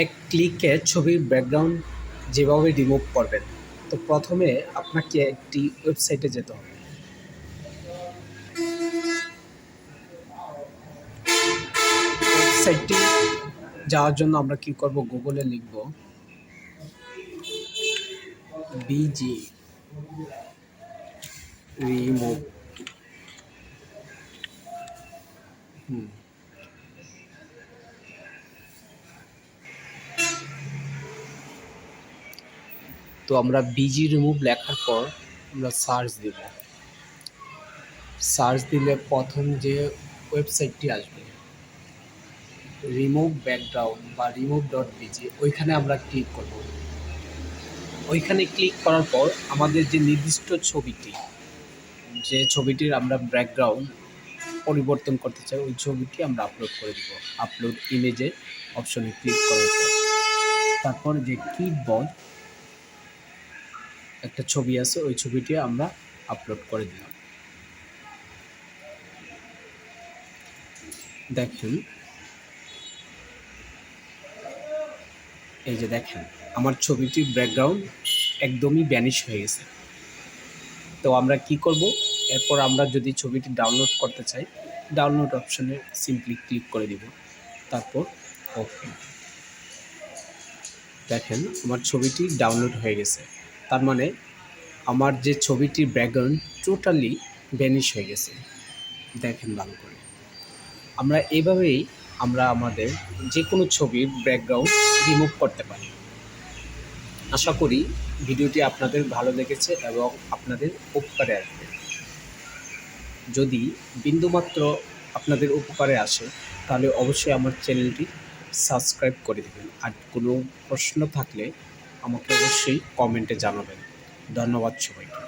এক ক্লিকে ছবির ব্যাকগ্রাউন্ড যেভাবে রিমুভ করবেন, তো প্রথমে আপনাকে একটি ওয়েবসাইটে যেতে হবে। ওয়েবসাইটটি যাওয়ার জন্য আমরা কি করব, গুগলে লিখব বিজি রিমুভ। তো আমরা বিজি রিমুভ লেখার পর আমরা সার্চ দেব। সার্চ দিলে প্রথম যে ওয়েবসাইটটি আসবে রিমুভ ব্যাকগ্রাউন্ড বা remove.bg, ওইখানে আমরা ক্লিক করব। ওইখানে ক্লিক করার পর আমাদের যে নির্দিষ্ট ছবিটি, যে ছবিটির আমরা ব্যাকগ্রাউন্ড পরিবর্তন করতে চাই, ওই ছবিটি আমরা আপলোড করে দিব। আপলোড ইমেজে অপশনে ক্লিক করার পর তারপর যে ক্লিপবোর্ড একটা ছবি আছে, ওই ছবিটি আমরা আপলোড করে দিলাম। দেখেন, এই যে দেখেন আমার ছবিটির ব্যাকগ্রাউন্ড একদমই ভ্যানিশ হয়ে গেছে। তো আমরা কি করব, এরপর আমরা যদি ছবিটি ডাউনলোড করতে চাই, ডাউনলোড অপশনে সিম্পলি ক্লিক করে দিব, তারপর ওকে। দেখেন আমার ছবিটি ডাউনলোড হয়ে গেছে। তার মানে আমার যে ছবিটির ব্যাকগ্রাউন্ড টোটালি ভ্যানিশ হয়ে গেছে। দেখেন ভালো করে। আমরা এভাবেই আমরা আমাদের যে কোনো ছবির ব্যাকগ্রাউন্ড রিমুভ করতে পারি। আশা করি ভিডিওটি আপনাদের ভালো লেগেছে এবং আপনাদের উপকারে আসবে। যদি বিন্দুমাত্র আপনাদের উপকারে আসে তাহলে অবশ্যই আমার চ্যানেলটি সাবস্ক্রাইব করে দেবেন। আর কোনো প্রশ্ন থাকলে আমাকে অবশ্যই কমেন্টে জানাবেন। ধন্যবাদ সবাইকে।